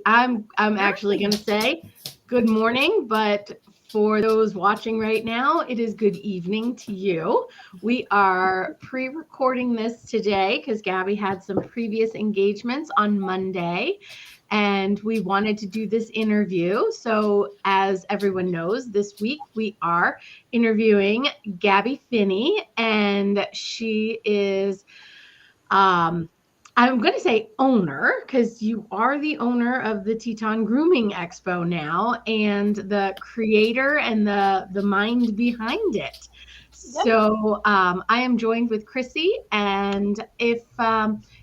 I'm actually going to say good morning, but for those watching right now, it is good evening to you. We are pre-recording this today because Gabby had some previous engagements on Monday, and we wanted to do this interview. So as everyone knows, this week we are interviewing Gabby Phinny, and she is I'm going to say owner, because you are the owner of the Teton Grooming Expo now, and the creator and the mind behind it. Yep. So I am joined with Chrissy, and if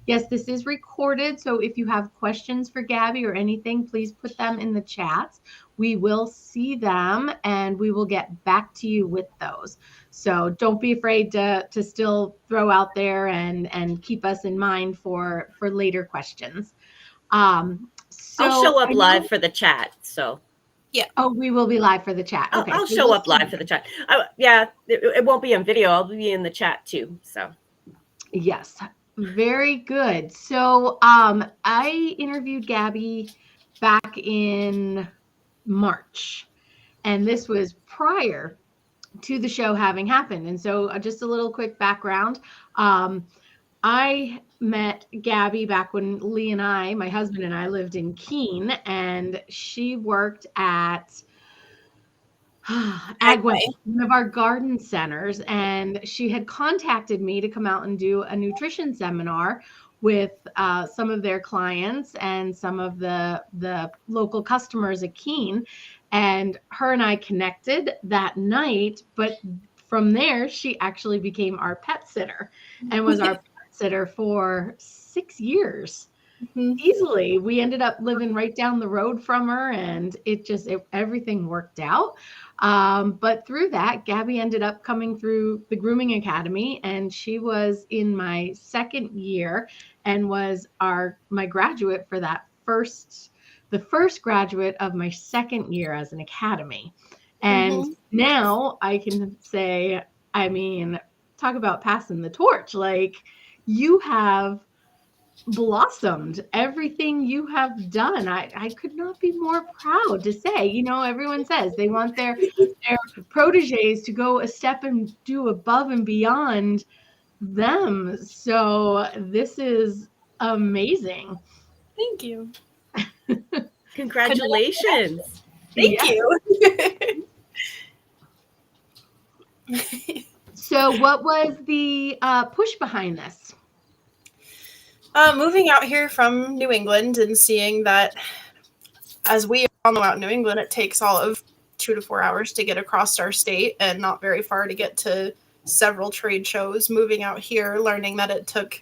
yes, this is recorded. So if you have questions for Gabby or anything, please put them in the chat. We will see them, and we will get back to you with those. So don't be afraid to still throw out there and keep us in mind for later questions. So I'll show up live for the chat. So oh, we will be live for the chat. Okay, I'll so show up live for the chat. It won't be on video. I'll be in the chat too. So yes, very good. So I interviewed Gabby back in March, and this was prior to the show having happened. And so just a little quick background. I met Gabby back when Lee and I, my husband and I, lived in Keene, and she worked at Agway, one of our garden centers, and she had contacted me to come out and do a nutrition seminar with some of their clients and some of the local customers at Keene. And her and I connected that night, but from there, she actually became our pet sitter and was our pet sitter for 6 years. Easily. We ended up living right down the road from her, and everything worked out. But through that, Gabby ended up coming through the Grooming Academy, and she was in my second year and was my graduate for the first graduate of my second year as an academy. And now I can say, I mean, talk about passing the torch. Like, you have blossomed everything you have done. I could not be more proud to say, everyone says they want their proteges to go a step and do above and beyond them. So this is amazing. Thank you. congratulations. Thank you. So what was the push behind this? Moving out here from New England and seeing that, as we all know, out in New England, it takes all of 2 to 4 hours to get across our state and not very far to get to several trade shows. Moving out here, learning that it took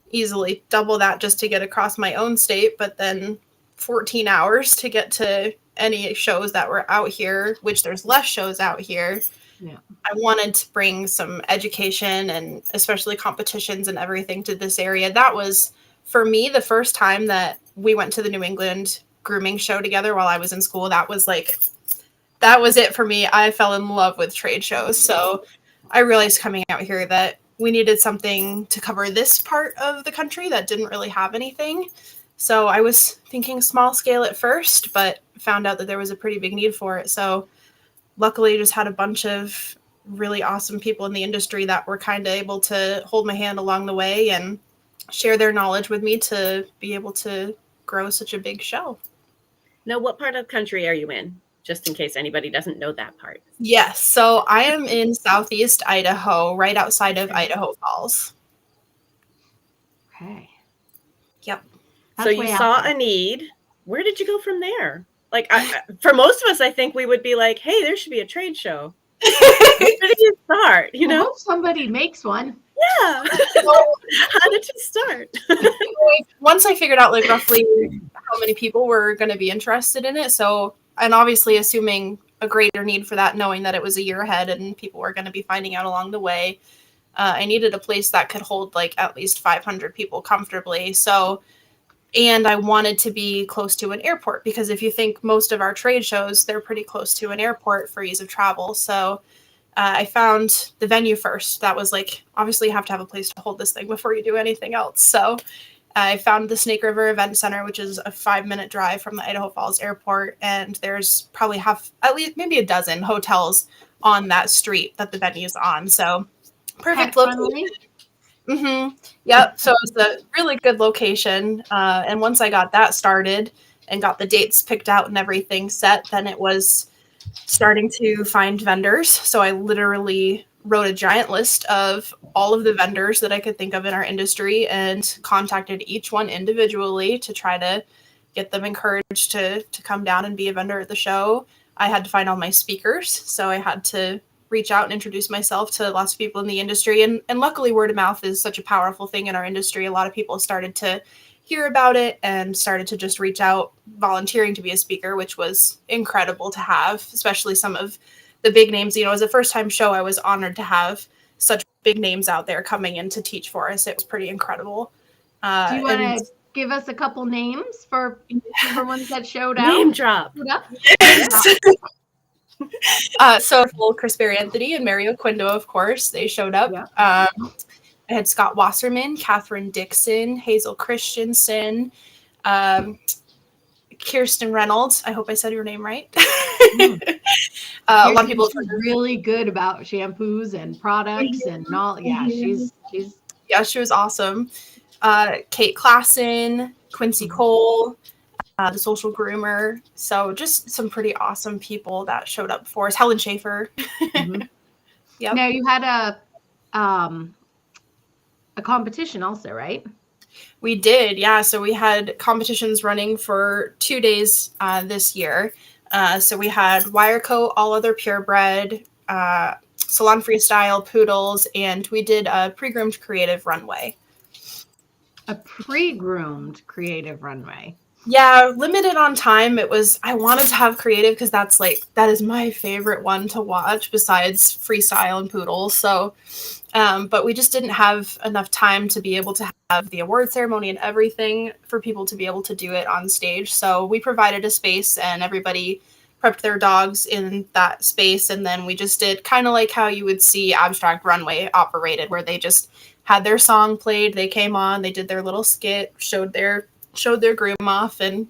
easily double that just to get across my own state, but then 14 hours to get to any shows that were out here, which there's less shows out here. Yeah. I wanted to bring some education and especially competitions and everything to this area. That was, for me, the first time that we went to the New England grooming show together while I was in school. That was it for me. I fell in love with trade shows. So I realized coming out here that we needed something to cover this part of the country that didn't really have anything. So I was thinking small scale at first, but found out that there was a pretty big need for it. So luckily, just had a bunch of really awesome people in the industry that were kind of able to hold my hand along the way and share their knowledge with me to be able to grow such a big show. Now, what part of the country are you in? Just in case anybody doesn't know that part. Yes, so I am in Southeast Idaho, right outside of Idaho Falls. Okay. Yep. So you saw a need. Where did you go from there? Like, for most of us, I think we would be like, hey, there should be a trade show. Where did you start? I hope somebody makes one. Yeah. How did you start? Once I figured out, like, roughly how many people were going to be interested in it. So, and obviously assuming a greater need for that, knowing that it was a year ahead and people were going to be finding out along the way, I needed a place that could hold like at least 500 people comfortably. So, and I wanted to be close to an airport because if you think most of our trade shows, they're pretty close to an airport for ease of travel. So I found the venue first. That was like, obviously you have to have a place to hold this thing before you do anything else. So I found the Snake River Event Center, which is a 5-minute drive from the Idaho Falls Airport, and there's probably at least maybe a dozen hotels on that street that the venue's on. So perfect location. Mm-hmm. Yep. So it's a really good location. And once I got that started and got the dates picked out and everything set, then it was starting to find vendors. So I literally wrote a giant list of all of the vendors that I could think of in our industry and contacted each one individually to try to get them encouraged to come down and be a vendor at the show. I had to find all my speakers. So I had to reach out and introduce myself to lots of people in the industry. And luckily, word of mouth is such a powerful thing in our industry. A lot of people started to hear about it and started to just reach out volunteering to be a speaker, which was incredible to have, especially some of the big names. You know, as a first-time show, I was honored to have such big names out there coming in to teach for us. It was pretty incredible. Do you want to give us a couple names for ones that showed out? Name drop. Yes. So Chris Berry Anthony and Mario Quindo, of course, they showed up. Yeah. I had Scott Wasserman, Catherine Dixon, Hazel Christensen, Kirsten Reynolds. I hope I said your name right. A lot of people are really good about shampoos and products and all. Yeah, she was awesome. Kate Klassen, Quincy Cole, the social groomer. So just some pretty awesome people that showed up for us. Helen Schaefer. Mm-hmm. Yep. Now you had a competition also, right? We did, yeah. So we had competitions running for 2 days this year. So we had Wirecoat, All Other Purebred, Salon Freestyle, Poodles, and we did a pre-groomed creative runway. A pre-groomed creative runway. Yeah, limited on time. I wanted to have creative because that is my favorite one to watch besides freestyle and Poodles. So, but we just didn't have enough time to be able to have the award ceremony and everything for people to be able to do it on stage. So we provided a space and everybody prepped their dogs in that space. And then we just did kind of like how you would see Abstract Runway operated, where they just had their song played. They came on, they did their little skit, showed their groom off, and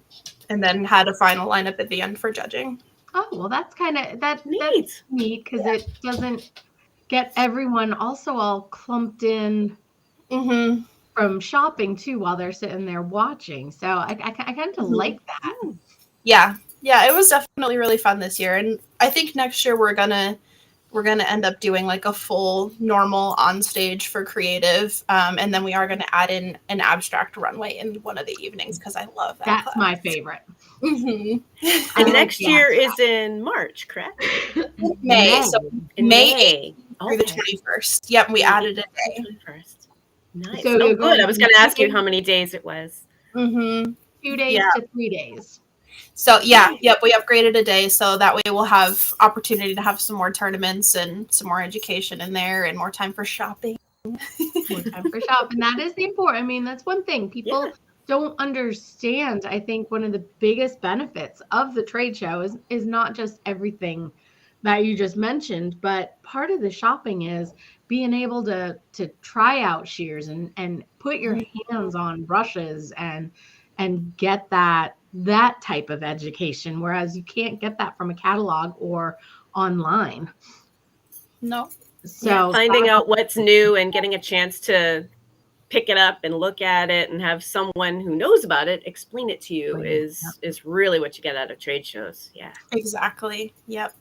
then had a final lineup at the end for judging. Oh, well, that's that's neat because it doesn't get everyone also all clumped in from shopping too while they're sitting there watching. So I kind of like that. Yeah, it was definitely really fun this year, and I think next year we're gonna end up doing like a full normal on stage for creative, and then we are gonna add in an abstract runway in one of the evenings because I love that. That's my favorite. Mm-hmm. And next year is in March, correct? May. So May 8th through the 21st. Yep, we added a day. 21st. Nice. So good. I was going to ask you how many days it was. 2 days to 3 days. So we upgraded a day, so that way we'll have opportunity to have some more tournaments and some more education in there and more time for shopping. More time for shopping. That is the important. I mean, that's one thing people don't understand. I think one of the biggest benefits of the trade show is not just everything that you just mentioned, but part of the shopping is being able to try out shears and put your hands on brushes and get that type of education, whereas you can't get that from a catalog or online. No. So finding out what's new and getting a chance to pick it up and look at it and have someone who knows about it explain it to you is really what you get out of trade shows. Yeah. Exactly. Yep.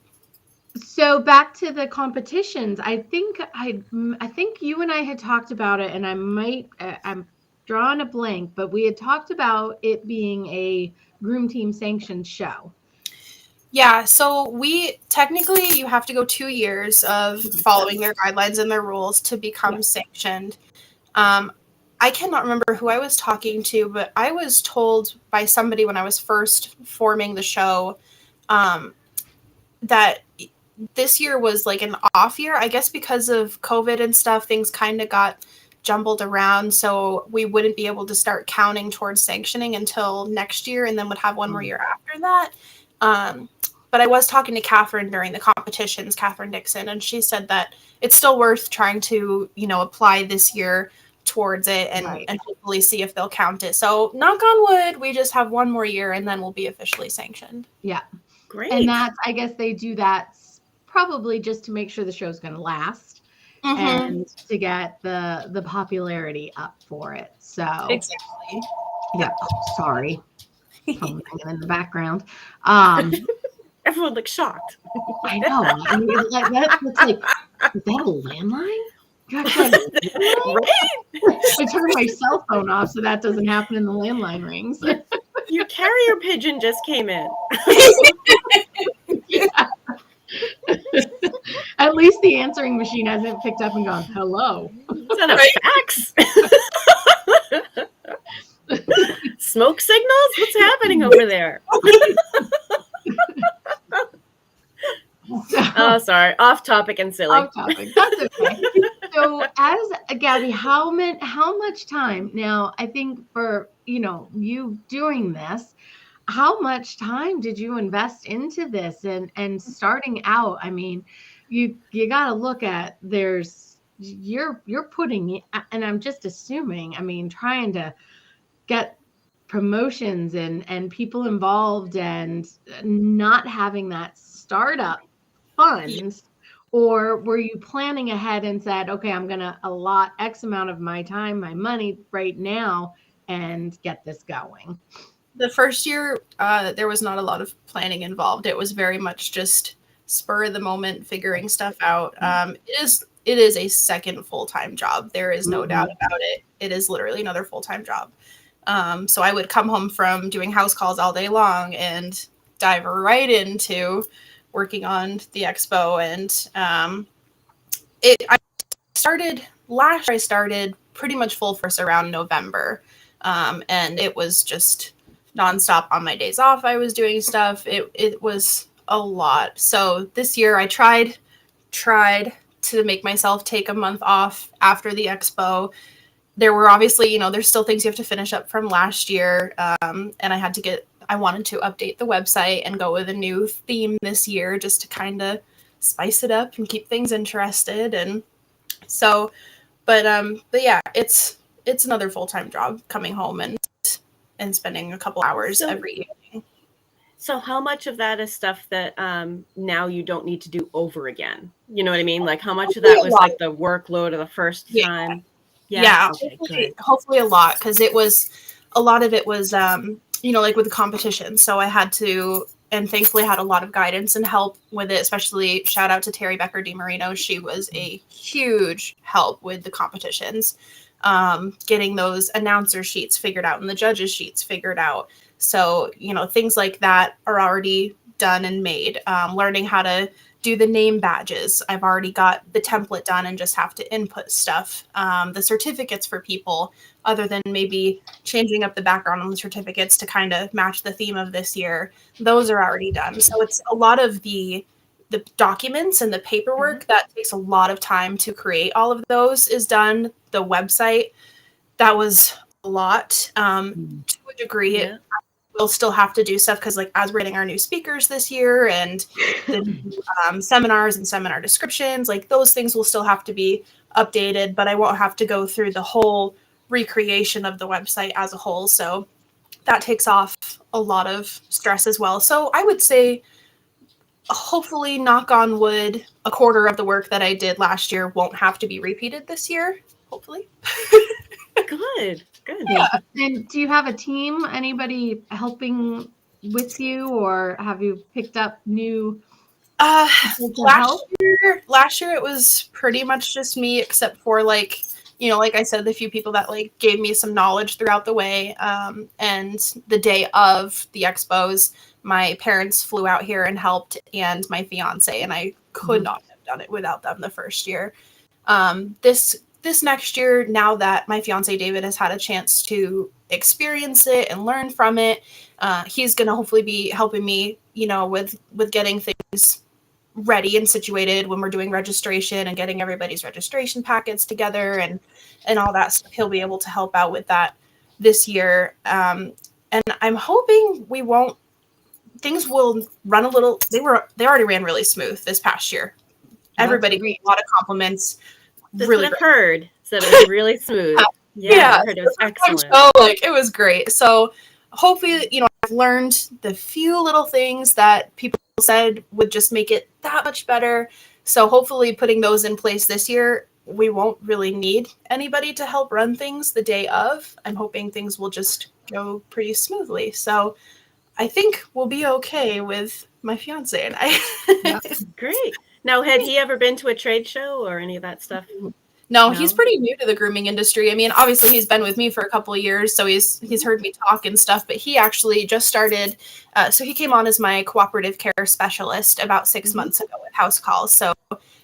So back to the competitions, I think you and I had talked about it, and I'm drawing a blank, but we had talked about it being a Groom Team sanctioned show. Yeah, so you have to go 2 years of following their guidelines and their rules to become sanctioned. I cannot remember who I was talking to, but I was told by somebody when I was first forming the show that this year was like an off year, I guess because of COVID and stuff. Things kind of got jumbled around, so we wouldn't be able to start counting towards sanctioning until next year, and then would have one more year after that. But I was talking to Catherine during the competitions, Catherine Dixon, and she said that it's still worth trying to, apply this year towards it and, Right. and hopefully see if they'll count it. So knock on wood, we just have one more year and then we'll be officially sanctioned. Yeah. Great. And that's, I guess they do that probably just to make sure the show's going to last and to get the popularity up for it. So Exactly. yeah. Oh, sorry. Phone ringing in the background. Everyone looks shocked. I know. I mean, like that's like, is that a landline? You actually have a landline? I turned my cell phone off so that doesn't happen in the landline rings. Your carrier pigeon just came in. Yeah. At least the answering machine hasn't picked up and gone, hello. Is that a fax? Smoke signals? What's happening over there? Oh, sorry. Off topic and silly. Off topic. That's okay. So as Gabby, how much time now, I think for, you doing this, how much time did you invest into this and starting out? I mean, you got to look at you're putting, and I'm just assuming, I mean, trying to get promotions and people involved and not having that startup funds, or were you planning ahead and said, okay, I'm going to allot X amount of my time, my money right now and get this going? The first year, there was not a lot of planning involved. It was very much just spur of the moment, figuring stuff out. It is a second full-time job. There is no doubt about it. It is literally another full-time job. So I would come home from doing house calls all day long and dive right into working on the expo. And I started pretty much full force around November. And it was just nonstop on my days off. I was doing stuff. It was a lot. So this year I tried to make myself take a month off after the expo. There were obviously, there's still things you have to finish up from last year. And I wanted to update the website and go with a new theme this year just to kind of spice it up and keep things interested. And so, but yeah, it's another full-time job coming home and spending a couple hours every evening. So how much of that is stuff that now you don't need to do over again? You know what I mean? Like how much of that was like the workload of the first time? Yeah. Okay, hopefully a lot, because a lot of it was, like with the competition. So I had to, and thankfully had a lot of guidance and help with it, especially shout out to Terry Becker DiMarino. She was a huge help with the competitions. Getting those announcer sheets figured out and the judges sheets figured out. So, things like that are already done and made. Learning how to do the name badges. I've already got the template done and just have to input stuff. The certificates for people, other than maybe changing up the background on the certificates to kind of match the theme of this year, those are already done. So it's a lot of the documents and the paperwork that takes a lot of time to create. All of those is done. The website, that was a lot to a degree. Yeah. We'll still have to do stuff because as we're getting our new speakers this year and the seminars and seminar descriptions, those things will still have to be updated, but I won't have to go through the whole recreation of the website as a whole. So that takes off a lot of stress as well. So I would say, hopefully, knock on wood, a quarter of the work that I did last year won't have to be repeated this year. Hopefully. Good. Yeah. And do you have a team? Anybody helping with you, or have you picked up new? Last year it was pretty much just me, except for like I said, the few people that gave me some knowledge throughout the way. And the day of the expos, my parents flew out here and helped, and my fiance, and I could not have done it without them the first year. This next year, now that my fiance David has had a chance to experience it and learn from it, he's going to hopefully be helping me, with getting things ready and situated when we're doing registration and getting everybody's registration packets together and all that stuff. He'll be able to help out with that this year. And I'm hoping things will run a little, they already ran really smooth this past year. Everybody gave a lot of compliments. That's really what I've heard. said it was really smooth. Yeah, I heard it was excellent. Oh, like it was great. So hopefully, I've learned the few little things that people said would just make it that much better. So hopefully putting those in place this year, we won't really need anybody to help run things the day of. I'm hoping things will just go pretty smoothly. So I think we'll be okay with my fiance and I. Yep. Great. Now, had he ever been to a trade show or any of that stuff? No, he's pretty new to the grooming industry. I mean, obviously he's been with me for a couple of years, so he's heard me talk and stuff, but he actually just started, so he came on as my cooperative care specialist about 6 months ago with house calls. So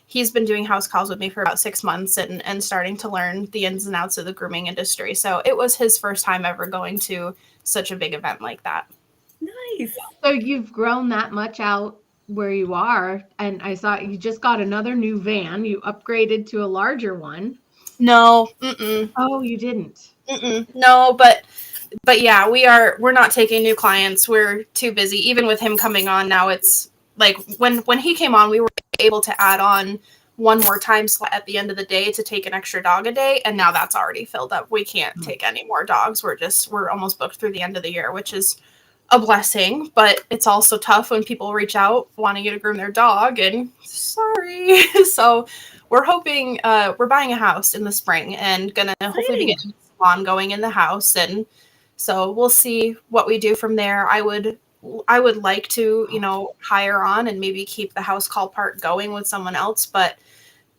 he's been doing house calls with me for about 6 months and starting to learn the ins and outs of the grooming industry. So it was his first time ever going to such a big event like that. Nice. So you've grown that much out where you are, and I saw you just got another new van. You upgraded to a larger one. No, Oh, you didn't. no, but yeah, we're not taking new clients. We're too busy. Even with him coming on now, it's like when he came on, we were able to add on one more time slot at the end of the day to take an extra dog a day, and now that's already filled up. We can't take any more dogs. We're almost booked through the end of the year, which is a blessing, but it's also tough when people reach out wanting you to groom their dog, and sorry. So we're hoping, we're buying a house in the spring and gonna hopefully be getting a salon going in the house, and so we'll see what we do from there. I would like to, hire on and maybe keep the house call part going with someone else, but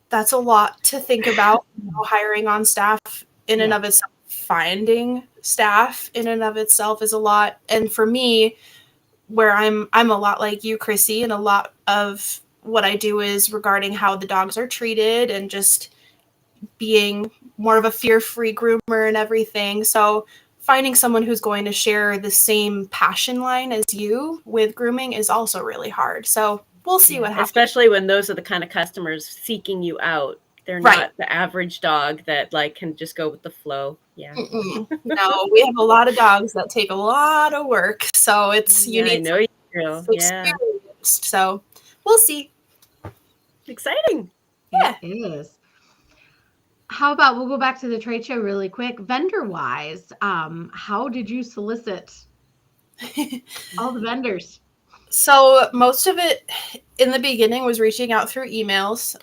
that's a lot to think about, hiring on staff in and of itself. Finding staff in and of itself is a lot. And for me, where I'm a lot like you, Chrissy, and a lot of what I do is regarding how the dogs are treated and just being more of a fear-free groomer and everything. So finding someone who's going to share the same passion line as you with grooming is also really hard. So we'll see what happens. Especially when those are the kind of customers seeking you out. They're not the average dog that can just go with the flow. Yeah. No, we have a lot of dogs that take a lot of work. So it's you need to experienced. So we'll see. Exciting. Yeah. It is. How about we'll go back to the trade show really quick. Vendor wise, how did you solicit all the vendors? So most of it in the beginning was reaching out through emails.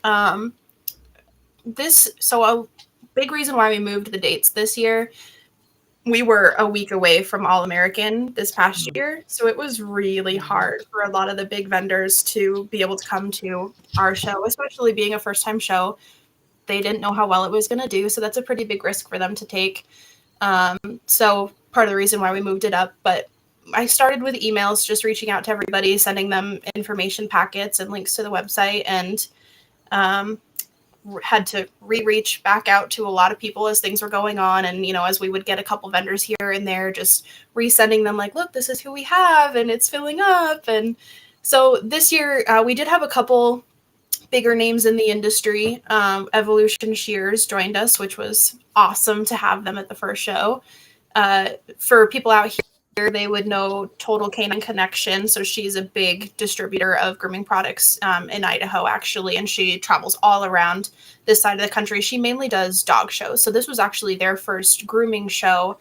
So a big reason why we moved the dates this year, we were a week away from All American this past year. So it was really hard for a lot of the big vendors to be able to come to our show, especially being a first time show. They didn't know how well it was going to do. So that's a pretty big risk for them to take. So part of the reason why we moved it up, but I started with emails, just reaching out to everybody, sending them information packets and links to the website, and had to reach back out to a lot of people as things were going on. And, as we would get a couple vendors here and there, just resending them like, look, this is who we have and it's filling up. And so this year we did have a couple bigger names in the industry. Evolution Shears joined us, which was awesome to have them at the first show. For people out here, they would know Total Canine Connection. So she's a big distributor of grooming products in Idaho, actually, and she travels all around this side of the country. She mainly does dog shows. So this was actually their first grooming show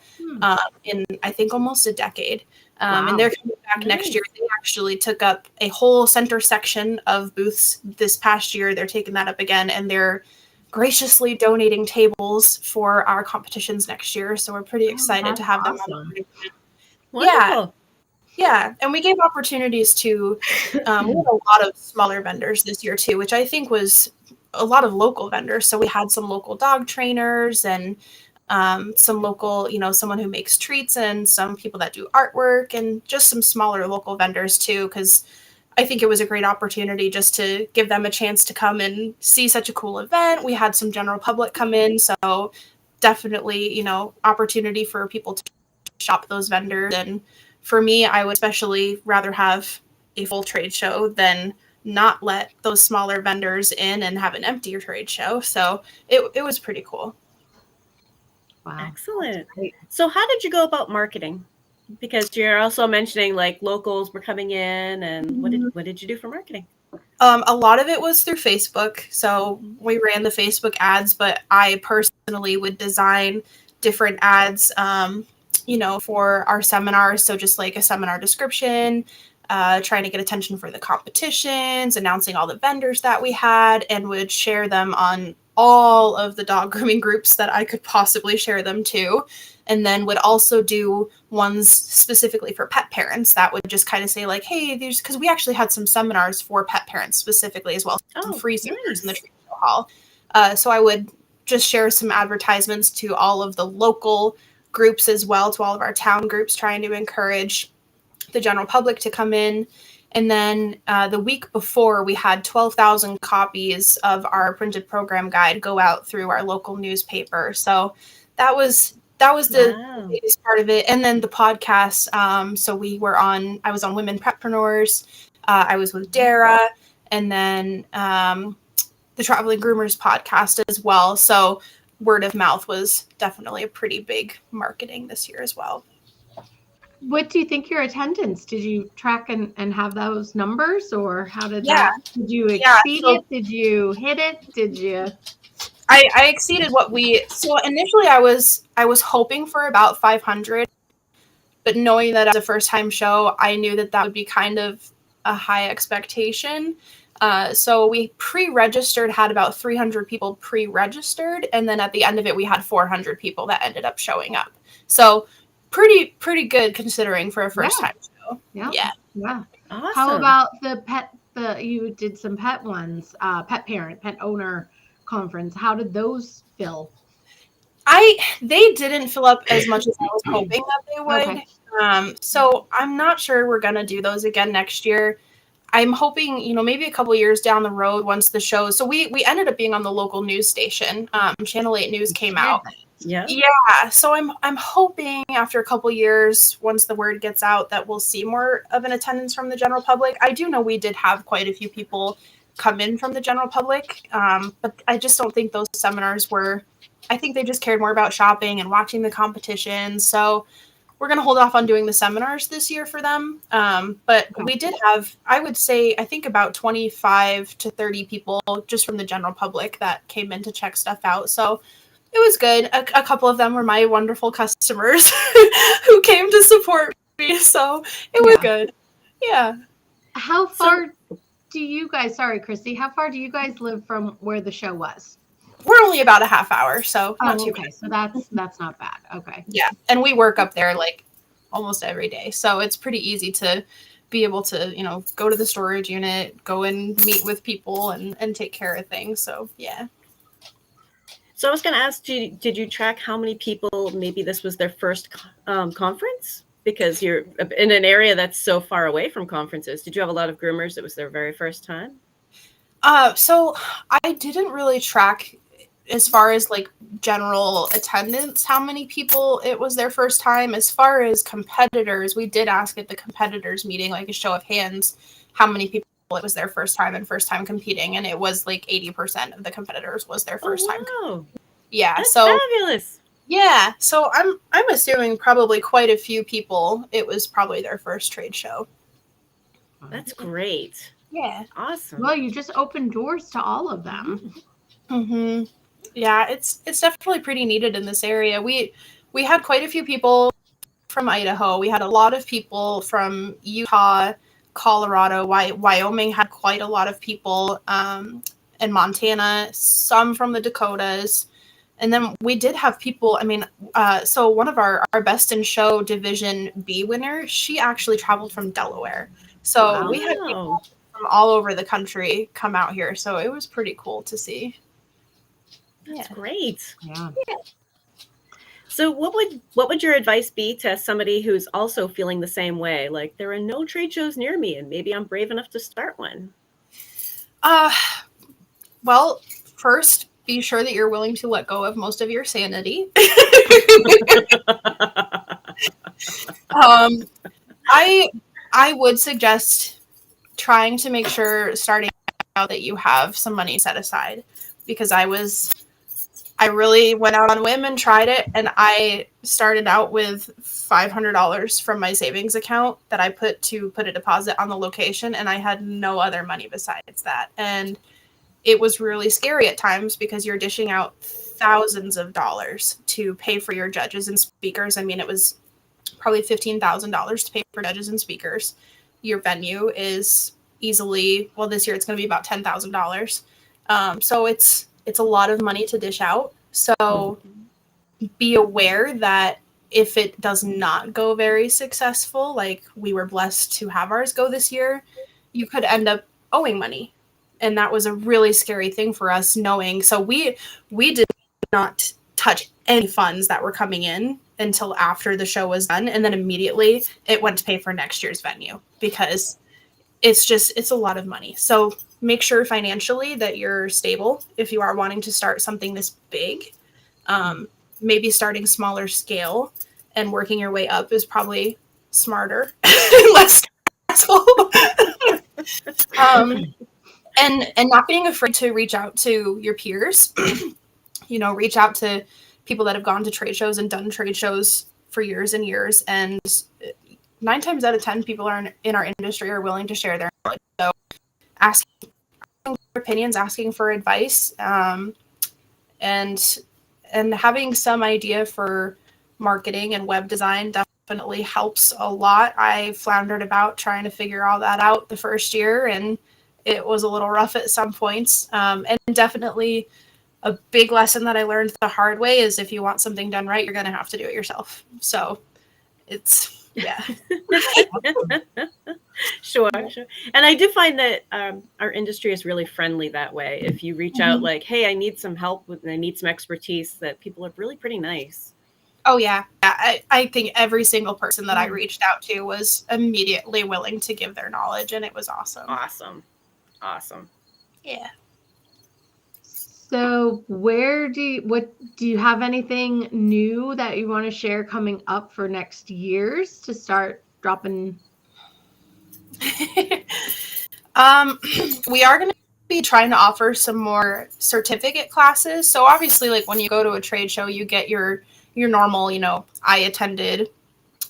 in, I think, almost a decade. And they're coming back next year. They actually took up a whole center section of booths this past year. They're taking that up again, and they're graciously donating tables for our competitions next year. So we're pretty excited to have them on. Wonderful. Yeah. And we gave opportunities to, we had a lot of smaller vendors this year too, which I think was a lot of local vendors. So we had some local dog trainers and some local, someone who makes treats and some people that do artwork and just some smaller local vendors too, because I think it was a great opportunity just to give them a chance to come and see such a cool event. We had some general public come in. So definitely, opportunity for people to shop those vendors. And for me, I would especially rather have a full trade show than not let those smaller vendors in and have an emptier trade show. So it was pretty cool. Wow. Excellent. So how did you go about marketing? Because you're also mentioning like locals were coming in, and what did you do for marketing? A lot of it was through Facebook. So we ran the Facebook ads, but I personally would design different ads, for our seminars. So just like a seminar description, trying to get attention for the competitions, announcing all the vendors that we had, and would share them on all of the dog grooming groups that I could possibly share them to. And then would also do ones specifically for pet parents that would just kind of say like, hey, these, because we actually had some seminars for pet parents specifically as well, some free seminars in the trade show hall. So I would just share some advertisements to all of the local groups as well, to all of our town groups, trying to encourage the general public to come in. And then the week before, we had 12,000 copies of our printed program guide go out through our local newspaper. So that was the biggest part of it. And then the podcast. So I was on Women Prepreneurs. I was with Dara, and then the Traveling Groomers podcast as well. So word of mouth was definitely a pretty big marketing this year as well. What do you think your attendance? Did you track and have those numbers, or how did that? Did you exceed it? Did you hit it? Did you? I exceeded so initially I was hoping for about 500, but knowing that as a first time show, I knew that would be kind of a high expectation. So we pre-registered, had about 300 people pre-registered, and then at the end of it, we had 400 people that ended up showing up. So pretty good considering for a first time show. Yeah. Awesome. How about you did some pet ones, pet owner conference. How did those fill? They didn't fill up as much as I was hoping that they would. Okay. So I'm not sure we're gonna do those again next year. I'm hoping, maybe a couple years down the road once the show. So we ended up being on the local news station. Channel 8 News came out. Yeah. So I'm hoping after a couple years, once the word gets out, that we'll see more of an attendance from the general public. I do know we did have quite a few people come in from the general public, but I just don't think those seminars were. I think they just cared more about shopping and watching the competitions. So we're going to hold off on doing the seminars this year for them. But we did have, I would say, I think about 25 to 30 people just from the general public that came in to check stuff out. So it was good. A couple of them were my wonderful customers who came to support me. So it was good. Yeah. How far do you guys, sorry, Christy, how far do you guys live from where the show was? We're only about a half hour, so not too bad. So that's not bad. Okay. Yeah, and we work up there like almost every day, so it's pretty easy to be able to, go to the storage unit, go and meet with people and take care of things. So yeah. So I was going to ask, did you track how many people maybe this was their first conference? Because you're in an area that's so far away from conferences. Did you have a lot of groomers that was their very first time? So I didn't really track as far as like general attendance, how many people it was their first time. As far as competitors, we did ask at the competitors meeting, like a show of hands, how many people it was their first time competing. And it was like 80% of the competitors was their first time. Yeah. That's fabulous. Yeah. So I'm assuming probably quite a few people, it was probably their first trade show. That's great. Yeah. Awesome. Well, you just opened doors to all of them. Mm-hmm. Yeah, it's definitely pretty needed in this area. We had quite a few people from Idaho. We had a lot of people from Utah, Colorado, Wyoming had quite a lot of people, and Montana, some from the Dakotas. And then we did have people, so one of our Best in Show Division B winner, she actually traveled from Delaware. So we had people from all over the country come out here. So it was pretty cool to see. That's great. Yeah. So what would your advice be to somebody who's also feeling the same way? Like, there are no trade shows near me and maybe I'm brave enough to start one. Well, first, be sure that you're willing to let go of most of your sanity. I would suggest trying to make sure starting out that you have some money set aside, because I was I really went out on a whim and tried it, and I started out with $500 from my savings account that I put a deposit on the location, and I had no other money besides that. And it was really scary at times because you're dishing out thousands of dollars to pay for your judges and speakers. I mean, it was probably $15,000 to pay for judges and speakers. Your venue is easily, well, this year it's going to be about $10,000. So it's a lot of money to dish out. So be aware that if it does not go very successful, like we were blessed to have ours go this year, you could end up owing money. And that was a really scary thing for us knowing. So we did not touch any funds that were coming in until after the show was done. And then immediately it went to pay for next year's venue because it's a lot of money. So make sure financially that you're stable if you are wanting to start something this big. Maybe starting smaller scale and working your way up is probably smarter, less stressful. And not being afraid to reach out to your peers. Reach out to people that have gone to trade shows and done trade shows for years and years. And 9 times out of 10 people in our industry are willing to share their knowledge. So asking for opinions, asking for advice, and having some idea for marketing and web design definitely helps a lot. I floundered about trying to figure all that out the first year, and it was a little rough at some points. And definitely a big lesson that I learned the hard way is if you want something done right, you're going to have to do it yourself. So it's, yeah. Sure. And I do find that our industry is really friendly that way. If you reach out like, hey, I need some help I need some expertise, that people are really pretty nice. Oh, yeah. I think every single person that I reached out to was immediately willing to give their knowledge, and it was awesome. Awesome. Yeah. So do you have anything new that you want to share coming up for next year's to start dropping? We are going to be trying to offer some more certificate classes. So obviously, like when you go to a trade show, you get your normal, I attended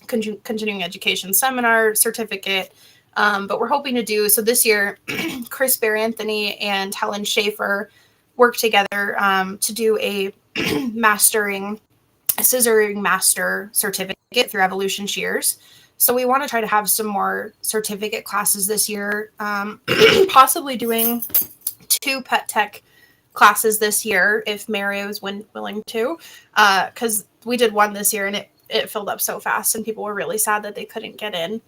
continuing education seminar certificate. But we're hoping to do, so this year, Chris Anthony and Helen Schaefer work together to do a scissoring master certificate through Evolution Shears. So we want to try to have some more certificate classes this year, possibly doing 2 pet tech classes this year if Mario is willing to, because we did 1 this year and it filled up so fast and people were really sad that they couldn't get in.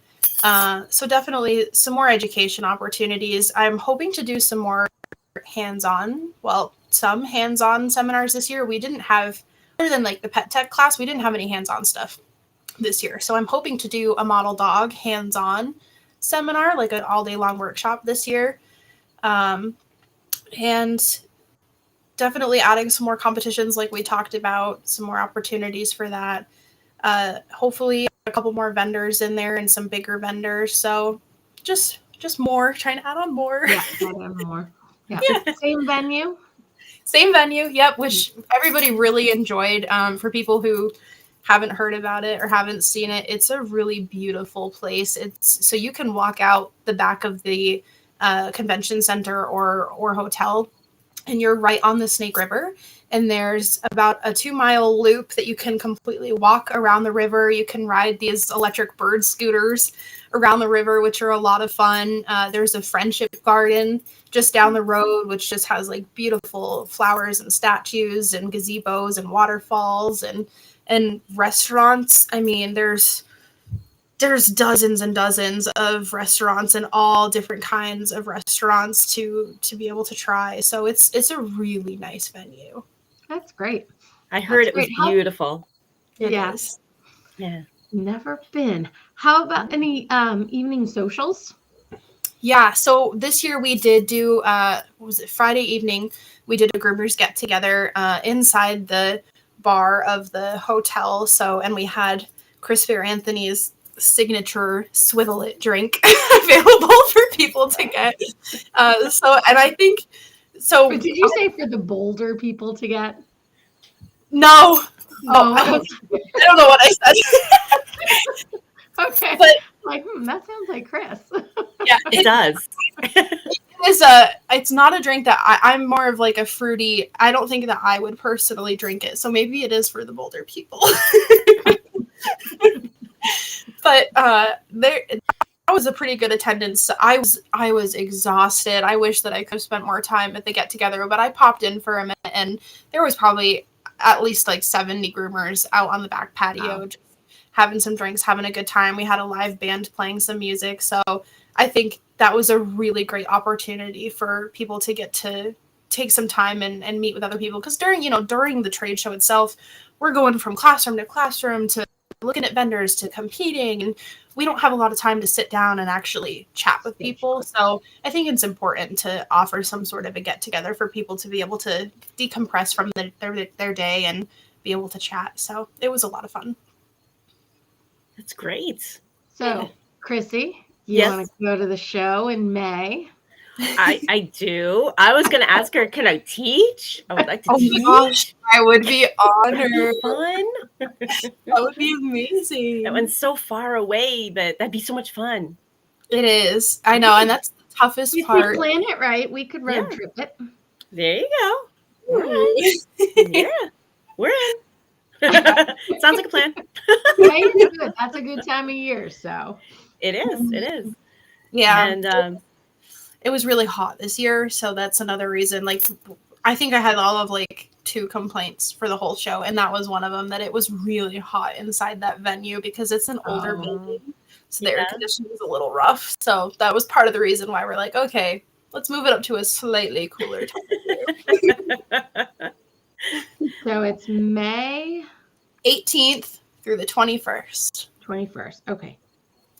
So definitely some more education opportunities. I'm hoping to do some more hands-on seminars this year. We didn't have, other than like the pet tech class, we didn't have any hands-on stuff this year. So I'm hoping to do a model dog hands-on seminar, like an all day long workshop this year. And definitely adding some more competitions like we talked about, some more opportunities for that. Hopefully a couple more vendors in there and some bigger vendors. So just more, trying to add on more. Yeah, add on more. Yeah. Same venue. Yep. Which everybody really enjoyed. For people who haven't heard about it or haven't seen it, it's a really beautiful place. So you can walk out the back of the convention center or hotel, and you're right on the Snake River. And there's about a 2-mile loop that you can completely walk around the river. You can ride these electric bird scooters around the river, which are a lot of fun. There's a friendship garden just down the road, which just has like beautiful flowers and statues and gazebos and waterfalls and restaurants. I mean, there's dozens and dozens of restaurants and all different kinds of restaurants to be able to try. So it's a really nice venue. That's great. I heard it was beautiful. It is. Yeah. Never been. How about any evening socials? Yeah, so this year we did do, was it Friday evening? We did a groomers get together inside the bar of the hotel. So, and we had Chris Anthony's signature swivel it drink available for people to get. Did you say for the bolder people to get? No. Oh, I don't know what I said. okay. But Like, that sounds like Chris. yeah, It does. it's not a drink that I'm more of like a fruity. I don't think that I would personally drink it. So maybe it is for the bolder people. But there that was a pretty good attendance. I was exhausted. I wish that I could have spent more time at the get together, but I popped in for a minute and there was probably at least like 70 groomers out on the back patio, just having some drinks, having a good time. We had a live band playing some music. So I think that was a really great opportunity for people to get to take some time and meet with other people. Because during the trade show itself, we're going from classroom to classroom to looking at vendors to competing, and we don't have a lot of time to sit down and actually chat with people. So I think it's important to offer some sort of a get together for people to be able to decompress from their day and be able to chat. So it was a lot of fun. That's great. So, Chrissy, you Yes. want to go to the show in May? I do. I was going to ask her, can I teach? I would like to teach. Oh my gosh, I would be honored. Fun. That would be amazing. That one's so far away, but that'd be so much fun. It is. I know, and that's the toughest If part. we plan it right, we could road Yeah. trip it. There you go. We're in. Yeah, we're in. Sounds like a plan. May is good. That's a good time of year. So It is. It is. Yeah. And it was really hot this year, so that's another reason. Like, I think I had all of like 2 complaints for the whole show, and that was one of them, that it was really hot inside that venue because it's an older building, so the air conditioning was a little rough. So that was part of the reason why we're like, okay, let's move it up to a slightly cooler time. So it's May 18th through the 21st. 21st. Okay.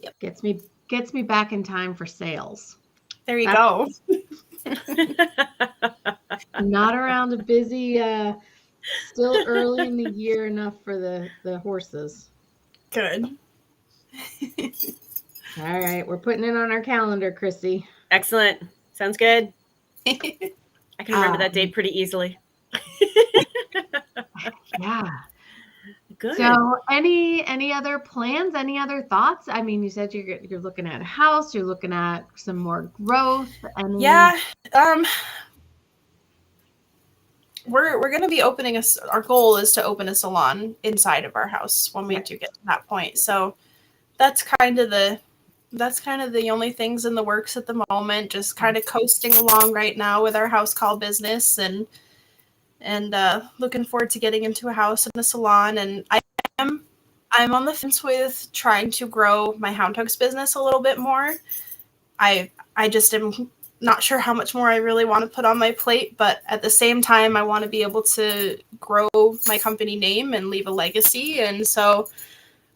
Yep. Gets me back in time for sales. There you go. Not around a busy, still early in the year enough for the horses. Good. All right. We're putting it on our calendar, Chrissy. Excellent. Sounds good. I can remember that date pretty easily. Yeah. Good. So any other plans, any other thoughts? I mean, you said you're looking at a house, you're looking at some more growth. And Yeah. We're going to be opening our goal is to open a salon inside of our house when we do get to that point. So that's kind of the only things in the works at the moment, just kind of coasting along right now with our house call business and looking forward to getting into a house and a salon. And I'm on the fence with trying to grow my Hound Hooks business a little bit more. I just am not sure how much more I really want to put on my plate, but at the same time, I want to be able to grow my company name and leave a legacy. And so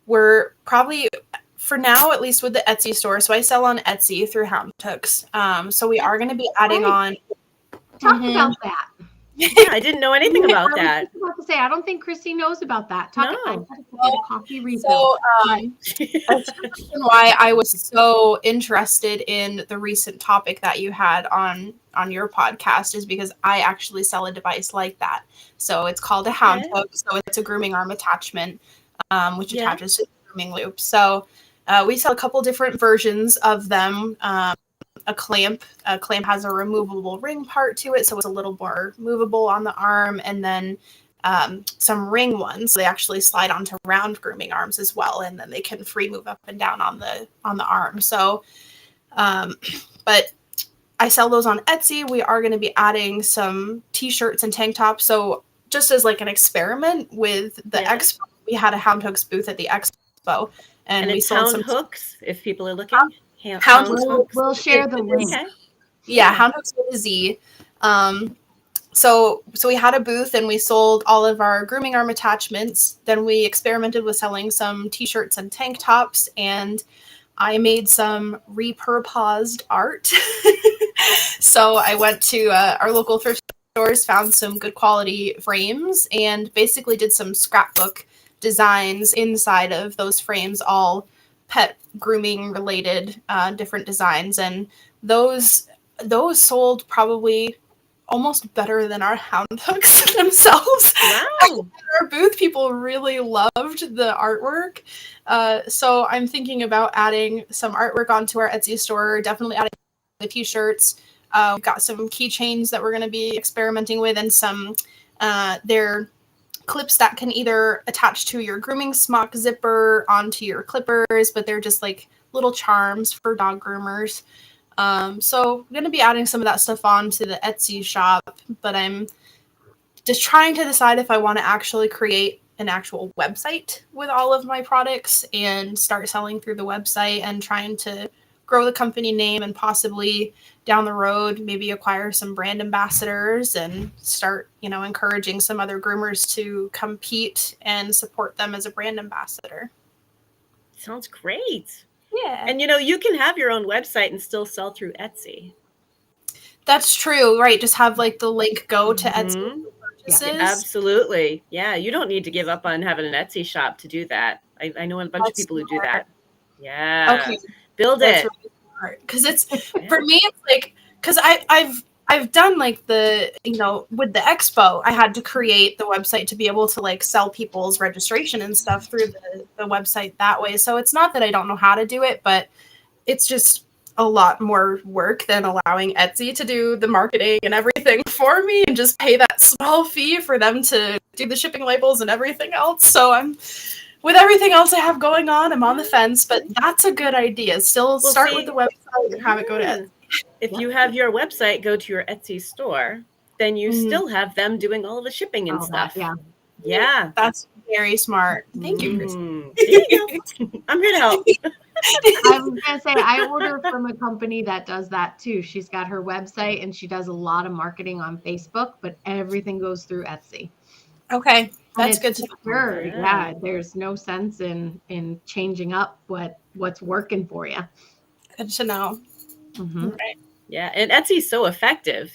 we're probably, for now, at least with the Etsy store, so I sell on Etsy through Hound Hooks. So we are going to be adding on. Talk about that. Yeah, I didn't know anything about that. I was about to say, I don't think Chrissy knows about that. I gotta get a coffee refill. So, that's why I was so interested in the recent topic that you had on your podcast is because I actually sell a device like that. So it's called a Hound Hook. So it's a grooming arm attachment, which attaches to the grooming loop. So we sell a couple different versions of them. A clamp has a removable ring part to it, so it's a little more movable on the arm, and then some ring ones. They actually slide onto round grooming arms as well, and then they can free move up and down on the arm. So, but I sell those on Etsy. We are going to be adding some t-shirts and tank tops. So just as like an experiment with the expo, we had a Hound Hooks booth at the expo, and we it's sold Hound some Hooks if people are looking. Hound Hooks. We'll share the link. Okay. Yeah, Hound Hooks with a Z. So we had a booth and we sold all of our grooming arm attachments. Then we experimented with selling some t-shirts and tank tops, and I made some repurposed art. So I went to our local thrift stores, found some good quality frames, and basically did some scrapbook designs inside of those frames, all pet grooming related different designs. And those sold probably almost better than our hound hooks themselves. Wow. Our booth, people really loved the artwork. So I'm thinking about adding some artwork onto our Etsy store, definitely adding the t-shirts. We've got some keychains that we're going to be experimenting with, and some they're clips that can either attach to your grooming smock zipper onto your clippers, but they're just like little charms for dog groomers. So I'm going to be adding some of that stuff onto the Etsy shop, but I'm just trying to decide if I want to actually create an actual website with all of my products and start selling through the website, and trying to grow the company name, and possibly down the road maybe acquire some brand ambassadors and start, encouraging some other groomers to compete and support them as a brand ambassador. Sounds great. Yeah. And you can have your own website and still sell through Etsy. That's true, right? Just have like the link go to Etsy Mhm. purchases. Yeah, absolutely. Yeah, you don't need to give up on having an Etsy shop to do that. I know a bunch of people who do that. Yeah. Okay. Build That's it. really smart. Because it's for me, it's like, because I've done like the, with the expo, I had to create the website to be able to like sell people's registration and stuff through the website that way. So it's not that I don't know how to do it, but it's just a lot more work than allowing Etsy to do the marketing and everything for me, and just pay that small fee for them to do the shipping labels and everything else. So with everything else I have going on, I'm on the fence, but that's a good idea. Still start with the website and have it go to Etsy. If you have your website go to your Etsy store, then you still have them doing all the shipping and stuff. Yeah. That's very smart. Thank you, Chris. There you go. I'm here to help. I was gonna say, I order from a company that does that too. She's got her website and she does a lot of marketing on Facebook, but everything goes through Etsy. Okay, that's good to know. Yeah, there's no sense in changing up what's working for you. Good to know. Mm-hmm. Right. Yeah, and Etsy's so effective.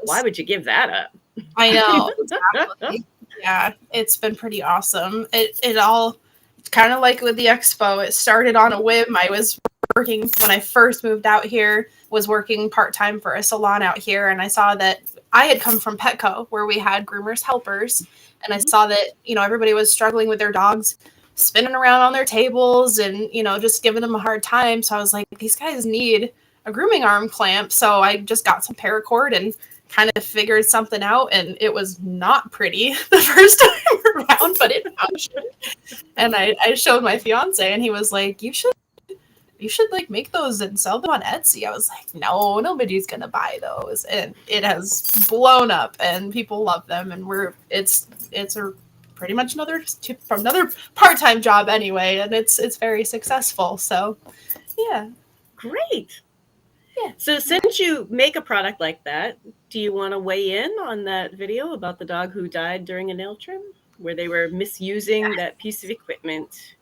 Why would you give that up? I know. Exactly. Yeah, it's been pretty awesome. It all kind of like with the expo, it started on a whim. I was working when I first moved out here, was working part-time for a salon out here, and I saw that I had come from Petco, where we had groomers helpers, and I saw that, everybody was struggling with their dogs spinning around on their tables and, just giving them a hard time. So I was like, these guys need a grooming arm clamp. So I just got some paracord and kind of figured something out, and it was not pretty the first time around, but it functioned. And I showed my fiance, and he was like, you should like make those and sell them on Etsy. I was like, no, nobody's gonna buy those. And it has blown up, and people love them, and it's a pretty much another part-time job anyway, and it's very successful. So yeah. Great. Yeah. So since you make a product like that, do you want to weigh in on that video about the dog who died during a nail trim, where they were misusing that piece of equipment?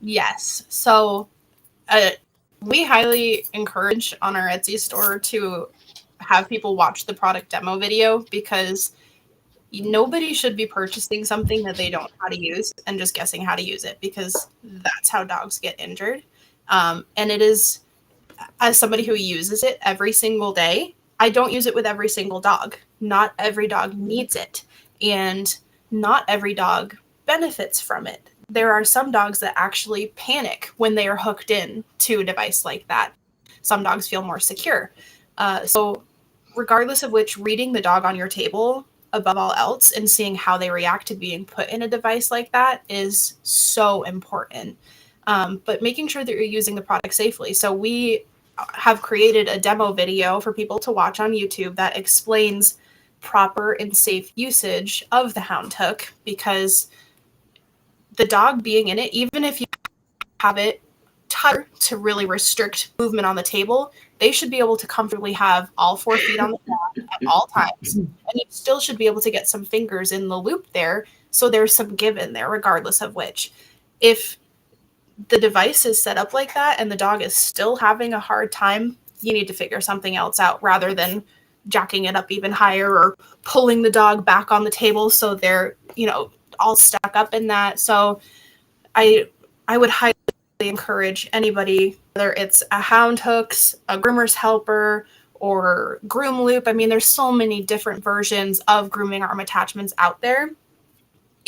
Yes. So we highly encourage on our Etsy store to have people watch the product demo video, because nobody should be purchasing something that they don't know how to use and just guessing how to use it, because that's how dogs get injured. And it is, as somebody who uses it every single day, I don't use it with every single dog. Not every dog needs it, and not every dog benefits from it. There are some dogs that actually panic when they are hooked in to a device like that. Some dogs feel more secure. So regardless of which, reading the dog on your table above all else and seeing how they react to being put in a device like that is so important. But making sure that you're using the product safely. So we have created a demo video for people to watch on YouTube that explains proper and safe usage of the hound hook, because the dog being in it, even if you have it tighter to really restrict movement on the table, they should be able to comfortably have all 4 feet on the ground at all times. And you still should be able to get some fingers in the loop there, so there's some give in there, regardless of which. If the device is set up like that and the dog is still having a hard time, you need to figure something else out, rather than jacking it up even higher or pulling the dog back on the table so they're, all stuck up in that. So I would highly encourage anybody, whether it's a hound hooks, a groomer's helper, or groom loop. I mean, there's so many different versions of grooming arm attachments out there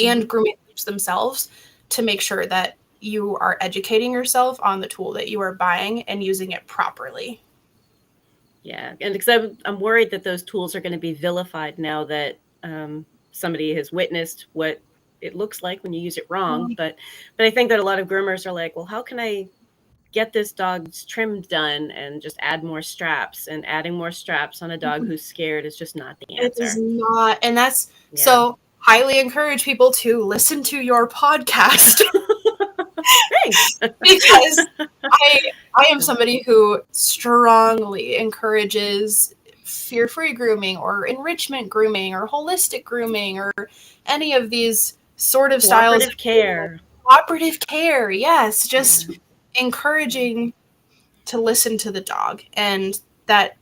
and grooming loops themselves to make sure that you are educating yourself on the tool that you are buying and using it properly. Yeah, and because I'm worried that those tools are going to be vilified now that somebody has witnessed what it looks like when you use it wrong. But I think that a lot of groomers are like, well, how can I get this dog's trim done and just add more straps? And adding more straps on a dog who's scared is just not the answer. It is not, and that's so highly encourage people to listen to your podcast. Thanks. Because I am somebody who strongly encourages fear-free grooming or enrichment grooming or holistic grooming or any of these sort of styles. Cooperative care, yes. Just encouraging to listen to the dog. And that,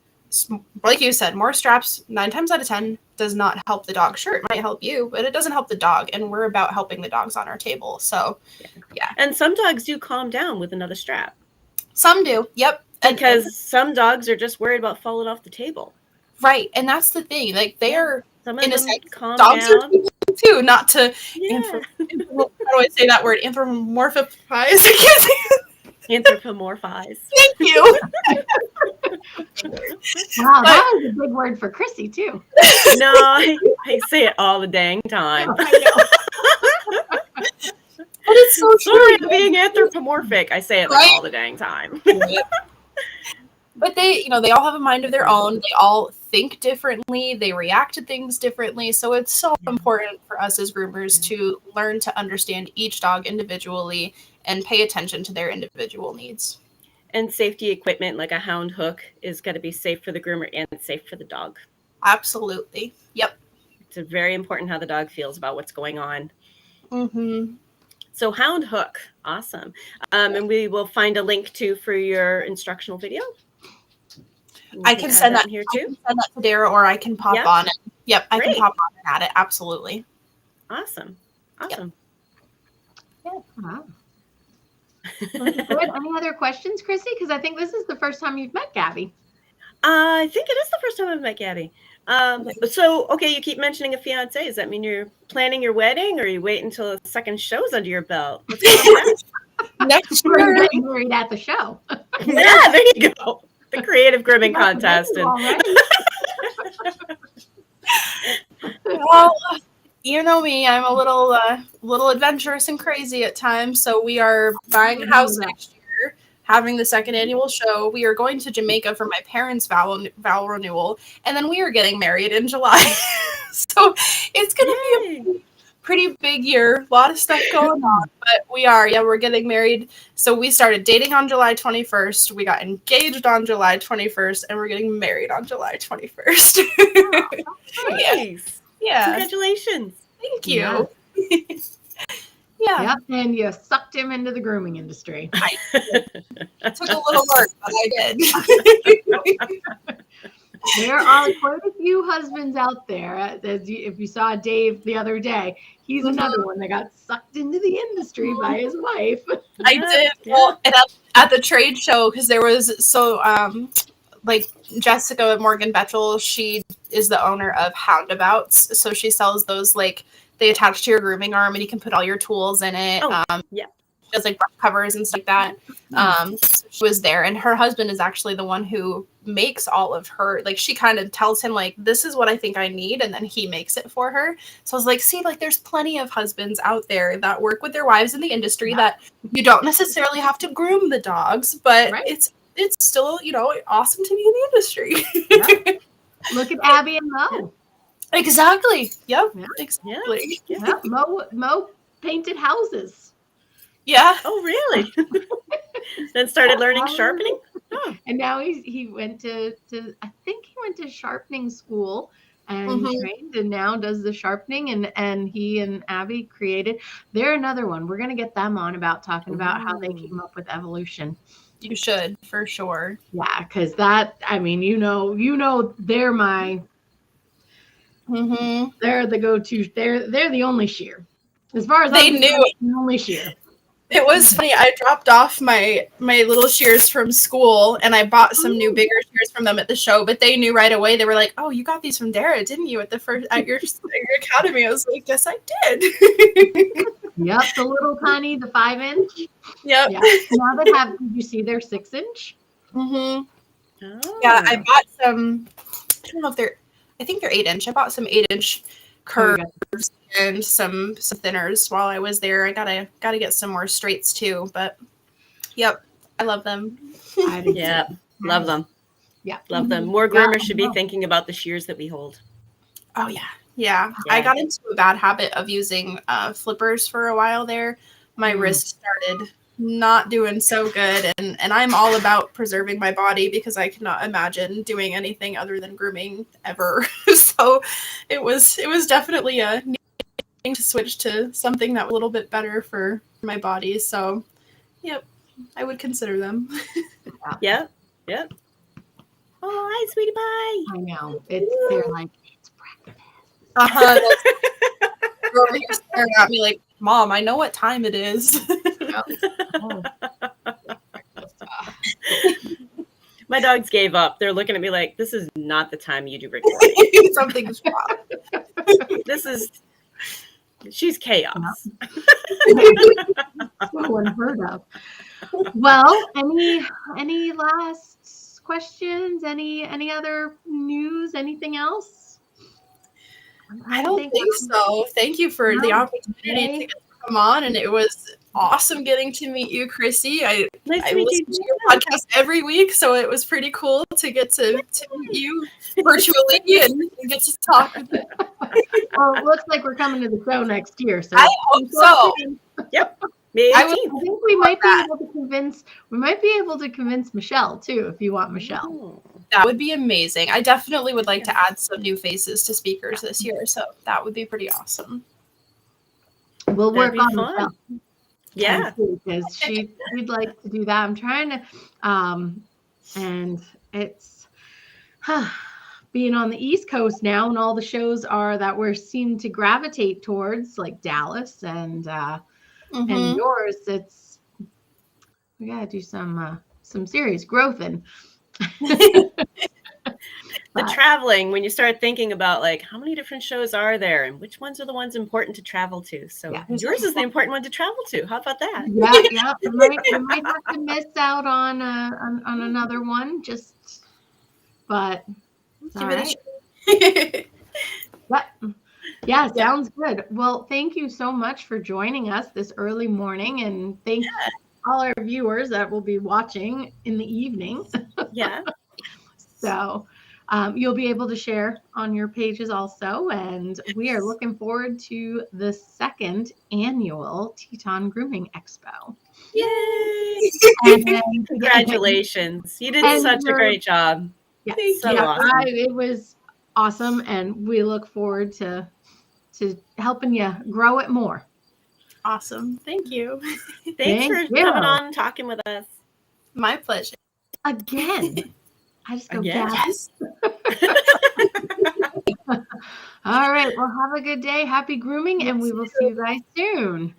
like you said, more straps 9 times out of 10 does not help the dog. Sure, it might help you, but it doesn't help the dog. And we're about helping the dogs on our table. So, yeah. And some dogs do calm down with another strap. Some do. Yep. Because some dogs are just worried about falling off the table. Right. And that's the thing. Like they are, some of in a them sense, calm dogs down. are people too, not to, Yeah. how do I say that word? Anthropomorphize? I can't say it. Anthropomorphize. Thank you. Wow, that was a big word for Chrissy too. No, I say it all the dang time. I know. But it's so Sorry, true. I'm being anthropomorphic. I say it like all the dang time. But they, they all have a mind of their own. They all think differently. They react to things differently. So it's so important for us as groomers to learn to understand each dog individually and pay attention to their individual needs. And safety equipment like a hound hook is got to be safe for the groomer and safe for the dog. Absolutely. Yep. It's very important how the dog feels about what's going on. Mm-hmm. So hound hook, awesome. And we will find a link for your instructional video. I can send that here too. I can send that to Dara, or I can pop on it. Yep, I can pop on and add it. Absolutely. Awesome. Yep. Yeah. Wow. Any other questions, Chrissy? Because I think this is the first time you've met Gabby. I think it is the first time I've met Gabby. So, okay, you keep mentioning a fiance. Does that mean you're planning your wedding, or you wait until the second show's under your belt? What's going on there? Next We're year. getting married at the show. Yeah, there you go. The creative grooming contest. Well, you know me. I'm a little adventurous and crazy at times. So we are buying a house next year, having the second annual show. We are going to Jamaica for my parents' vow renewal, and then we are getting married in July. So it's going to be a pretty big year. A lot of stuff going on, but we're getting married. So we started dating on July 21st. We got engaged on July 21st, and we're getting married on July 21st. Oh, nice. Yeah. Congratulations. Thank you. Yeah. Yep. And you sucked him into the grooming industry. It took a little work, but I did. There are quite a few husbands out there. If you saw Dave the other day, he's another one that got sucked into the industry by his wife. I did. Well, and at the trade show, because there was like Jessica Morgan Betchel, she is the owner of Houndabouts. So she sells those, like, they attach to your grooming arm and you can put all your tools in it. She does like brush covers and stuff like that. So she was there, and her husband is actually the one who makes all of her, like, she kind of tells him, like, this is what I think I need, and then he makes it for her. So I was like, see, like, there's plenty of husbands out there that work with their wives in the industry that you don't necessarily have to groom the dogs, but it's still, awesome to be in the industry. Look at Abby and Mo. Exactly. Yep. Exactly. Yeah. Mo painted houses. Yeah. Oh, really? Then started learning sharpening. Oh. And now he went to I think he went to sharpening school and trained, and now does the sharpening, and he and Abby created. They're another one. We're gonna get them on about talking about how they came up with evolution. You should, for sure. Yeah, because that, I mean, they're my they're the go-to. They're the only shear. As far as they knew the only shear. It was funny. I dropped off my little shears from school, and I bought some new bigger shears from them at the show. But they knew right away. They were like, "Oh, you got these from Dara, didn't you? At your academy?" I was like, "Yes, I did." Yep, the little tiny, the 5-inch. Yep. Yeah. Now they have. Did you see their 6-inch? Mm-hmm. Oh. Yeah, I bought some. I don't know if they're. I think they're 8-inch. I bought some 8-inch curves and some thinners while I was there. I gotta get some more straights too. But yep, I love them. Yeah, love them. Yeah, Love them. More groomers should be thinking about the shears that we hold. Oh yeah. I got into a bad habit of using flippers for a while there. My wrist started not doing so good, and I'm all about preserving my body because I cannot imagine doing anything other than grooming ever. So it was definitely a need to switch to something that was a little bit better for my body. So yep, I would consider them. Yep. Oh, hi, sweetie pie. I know. They're like, it's breakfast. They're over here staring at me like, Mom, I know what time it is. Oh. My dogs gave up. They're looking at me like, this is not the time you do recording. Something's wrong. She's chaos. So unheard of. Well, any last questions? Any other news? Anything else? I don't think so. Thank you for the opportunity to come on, and it was awesome getting to meet you, Chrissy. I listen to your podcast every week, so it was pretty cool to get to meet you virtually and get to talk. Well, it looks like we're coming to the show next year, so I hope so. Yep. May 18th. I think we might be able to convince Michelle too, if you want Michelle. That would be amazing. I definitely would like to add some new faces to speakers this year, so that would be pretty awesome. We'll work on Michelle. Yeah, because she'd like to do that. I'm trying to, and it's being on the East Coast now, and all the shows that we're seem to gravitate towards, like Dallas and yours. We gotta do some serious growth in. The traveling, when you start thinking about like how many different shows are there and which ones are the ones important to travel to. So yours is the important one to travel to. How about that? Yeah. We might have to miss out on another one, but give it a shot. Yeah, sounds good. Well, thank you so much for joining us this early morning, and thank all our viewers that will be watching in the evening. Yeah. So you'll be able to share on your pages also. And we are looking forward to the 2nd annual Teton Grooming Expo. Yay! Congratulations. You did such a great job. Yeah, awesome. It was awesome. And we look forward to helping you grow it more. Awesome. Thank you. Thanks for coming on and talking with us. My pleasure. Again. I just go, yes. All right. Well, have a good day. Happy grooming, and we will see you guys soon.